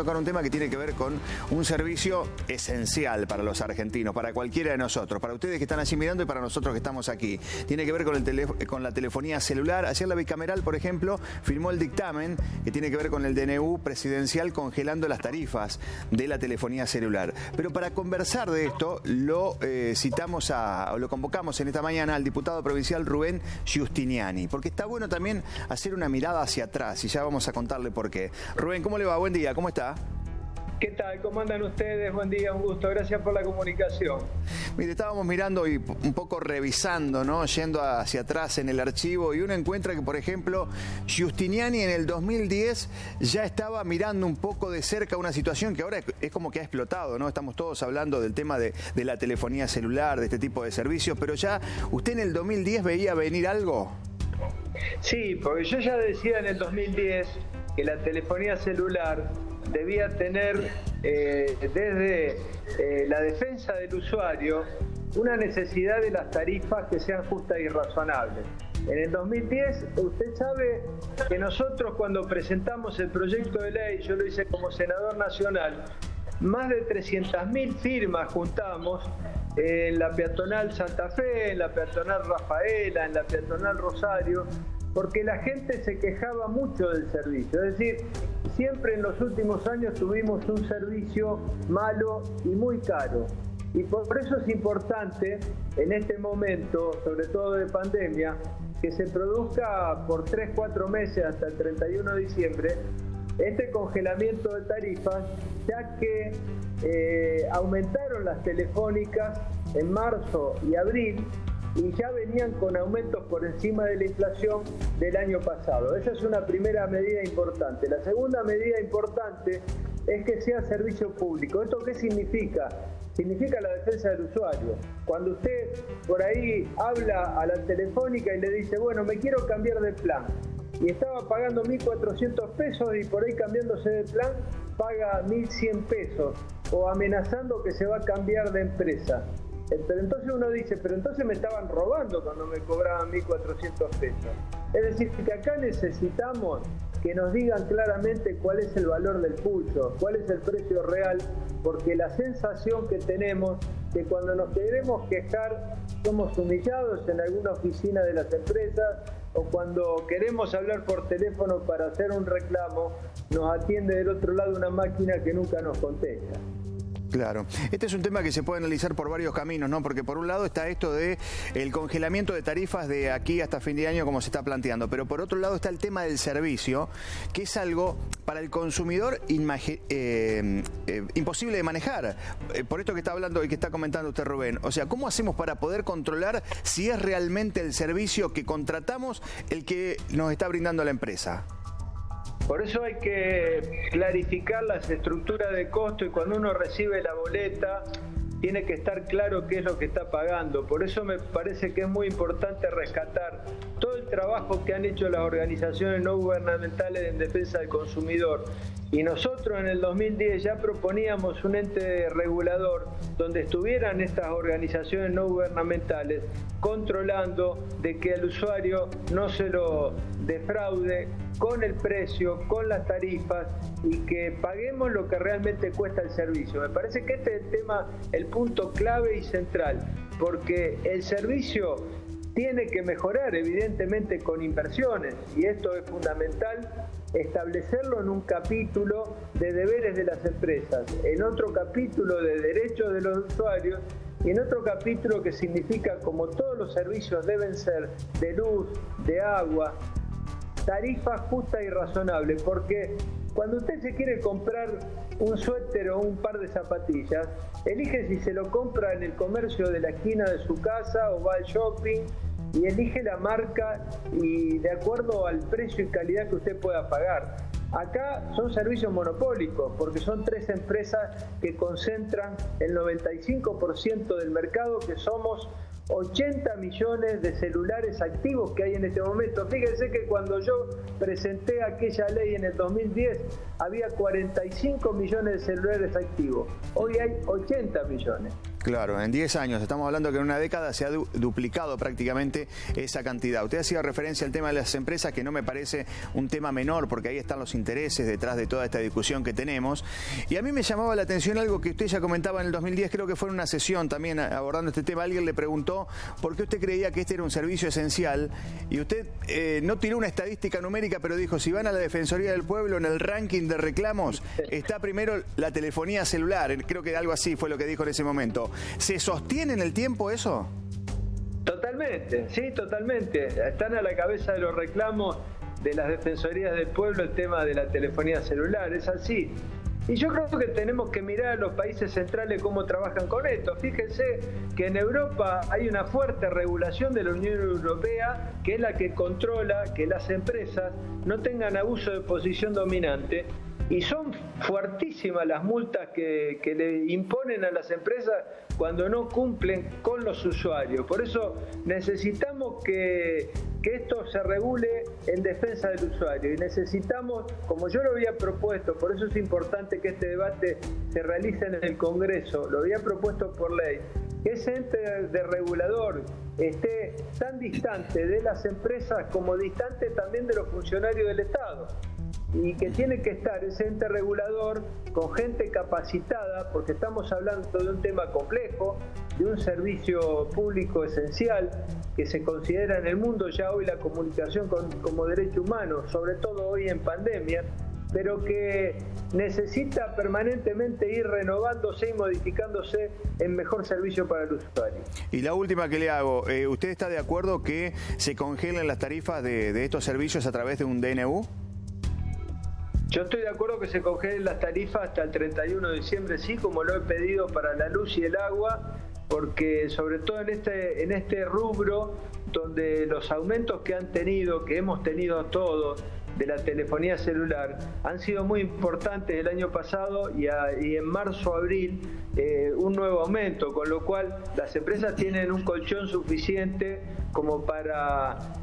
tocar un tema que tiene que ver con un servicio esencial para los argentinos, para cualquiera de nosotros, para ustedes que están allí mirando y para nosotros que estamos aquí. Tiene que ver con la telefonía celular. Ayer la bicameral, por ejemplo, firmó el dictamen que tiene que ver con el DNU presidencial congelando las tarifas de la telefonía celular. Pero para conversar de esto, lo convocamos en esta mañana al diputado provincial Rubén Giustiniani, porque está bueno también hacer una mirada hacia atrás y ya vamos a contarle por qué. Rubén, ¿cómo le va? Buen día, ¿cómo está? ¿Qué tal? ¿Cómo andan ustedes? Buen día, un gusto. Gracias por la comunicación. Mire, estábamos mirando y un poco revisando, ¿no? Yendo hacia atrás en el archivo y uno encuentra que, por ejemplo, Giustiniani en el 2010 ya estaba mirando un poco de cerca una situación que ahora es como que ha explotado, ¿no? Estamos todos hablando del tema de la telefonía celular, de este tipo de servicios, pero ya, ¿usted en el 2010 veía venir algo? Sí, porque yo ya decía en el 2010 que la telefonía celular debía tener desde la defensa del usuario una necesidad de las tarifas que sean justas y razonables. En el 2010, usted sabe que nosotros cuando presentamos el proyecto de ley, yo lo hice como senador nacional, más de 300.000 firmas juntamos en la peatonal Santa Fe, en la peatonal Rafaela, en la peatonal Rosario, porque la gente se quejaba mucho del servicio. Es decir, siempre en los últimos años tuvimos un servicio malo y muy caro. Y por eso es importante en este momento, sobre todo de pandemia, que se produzca por 3-4 meses hasta el 31 de diciembre este congelamiento de tarifas, ya que aumentaron las telefónicas en marzo y abril y ya venían con aumentos por encima de la inflación del año pasado. Esa es una primera medida importante. La segunda medida importante es que sea servicio público. ¿Esto qué significa? Significa la defensa del usuario. Cuando usted por ahí habla a la telefónica y le dice, bueno, me quiero cambiar de plan, y estaba pagando 1.400 pesos y por ahí cambiándose de plan paga 1.100 pesos o amenazando que se va a cambiar de empresa. Pero entonces uno dice, pero entonces me estaban robando cuando me cobraban 1.400 pesos. Es decir, que acá necesitamos que nos digan claramente cuál es el valor del pulso, cuál es el precio real, porque la sensación que tenemos que cuando nos queremos quejar somos humillados en alguna oficina de las empresas o cuando queremos hablar por teléfono para hacer un reclamo, nos atiende del otro lado una máquina que nunca nos contesta. Claro. Este es un tema que se puede analizar por varios caminos, ¿no? Porque por un lado está esto de el congelamiento de tarifas de aquí hasta fin de año como se está planteando, pero por otro lado está el tema del servicio, que es algo para el consumidor imposible de manejar. Por esto que está hablando y que está comentando usted, Rubén. O sea, ¿cómo hacemos para poder controlar si es realmente el servicio que contratamos el que nos está brindando la empresa? Por eso hay que clarificar las estructuras de costo y cuando uno recibe la boleta tiene que estar claro qué es lo que está pagando. Por eso me parece que es muy importante rescatar todo el trabajo que han hecho las organizaciones no gubernamentales en defensa del consumidor. Y nosotros en el 2010 ya proponíamos un ente regulador donde estuvieran estas organizaciones no gubernamentales controlando de que al usuario no se lo defraude con el precio, con las tarifas y que paguemos lo que realmente cuesta el servicio. Me parece que este es el tema, el punto clave y central, porque el servicio tiene que mejorar evidentemente con inversiones y esto es fundamental establecerlo en un capítulo de deberes de las empresas, en otro capítulo de derechos de los usuarios y en otro capítulo que significa como todos los servicios deben ser de luz, de agua, tarifa justa y razonable, porque cuando usted se quiere comprar un suéter o un par de zapatillas, elige si se lo compra en el comercio de la esquina de su casa o va al shopping y elige la marca y de acuerdo al precio y calidad que usted pueda pagar. Acá son servicios monopólicos porque son 3 empresas que concentran el 95% del mercado, que somos 80 millones de celulares activos que hay en este momento. Fíjense que cuando yo presenté aquella ley en el 2010, había 45 millones de celulares activos. Hoy hay 80 millones. Claro, en 10 años, estamos hablando que en una década se ha duplicado prácticamente esa cantidad. Usted hacía referencia al tema de las empresas, que no me parece un tema menor, porque ahí están los intereses detrás de toda esta discusión que tenemos. Y a mí me llamaba la atención algo que usted ya comentaba en el 2010, creo que fue en una sesión también abordando este tema. Alguien le preguntó por qué usted creía que este era un servicio esencial, y usted no tiró una estadística numérica, pero dijo, si van a la Defensoría del Pueblo, en el ranking de reclamos, está primero la telefonía celular. Creo que algo así fue lo que dijo en ese momento. ¿Se sostiene en el tiempo eso? Totalmente, sí, totalmente. Están a la cabeza de los reclamos de las Defensorías del Pueblo el tema de la telefonía celular, es así. Y yo creo que tenemos que mirar a los países centrales cómo trabajan con esto. Fíjense que en Europa hay una fuerte regulación de la Unión Europea, que es la que controla que las empresas no tengan abuso de posición dominante. Y son fuertísimas las multas que le imponen a las empresas cuando no cumplen con los usuarios. Por eso necesitamos que esto se regule en defensa del usuario. Y necesitamos, como yo lo había propuesto, por eso es importante que este debate se realice en el Congreso, lo había propuesto por ley, que ese ente de regulador esté tan distante de las empresas como distante también de los funcionarios del Estado. Y que tiene que estar ese ente regulador con gente capacitada, porque estamos hablando de un tema complejo, de un servicio público esencial que se considera en el mundo ya hoy la comunicación como derecho humano, sobre todo hoy en pandemia, pero que necesita permanentemente ir renovándose y modificándose en mejor servicio para el usuario. Y la última que le hago, ¿usted está de acuerdo que se congelen las tarifas de estos servicios a través de un DNU? Yo estoy de acuerdo que se congelen las tarifas hasta el 31 de diciembre, sí, como lo he pedido para la luz y el agua, porque sobre todo en este rubro, donde los aumentos que hemos tenido todos, de la telefonía celular, han sido muy importantes el año pasado y en marzo-abril un nuevo aumento, con lo cual las empresas tienen un colchón suficiente como para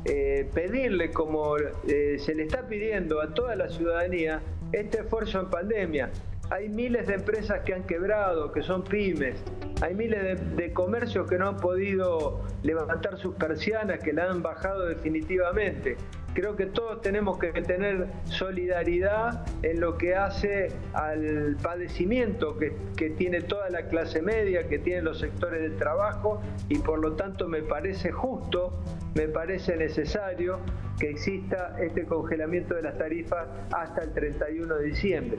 pedirle, como se le está pidiendo a toda la ciudadanía, este esfuerzo en pandemia. Hay miles de empresas que han quebrado, que son pymes. Hay miles de comercios que no han podido levantar sus persianas, que la han bajado definitivamente. Creo que todos tenemos que tener solidaridad en lo que hace al padecimiento que tiene toda la clase media, que tienen los sectores del trabajo, y por lo tanto me parece justo, me parece necesario que exista este congelamiento de las tarifas hasta el 31 de diciembre.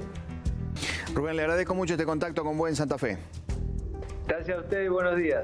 Rubén, le agradezco mucho este contacto con Buen Santa Fe. Gracias a ustedes y buenos días.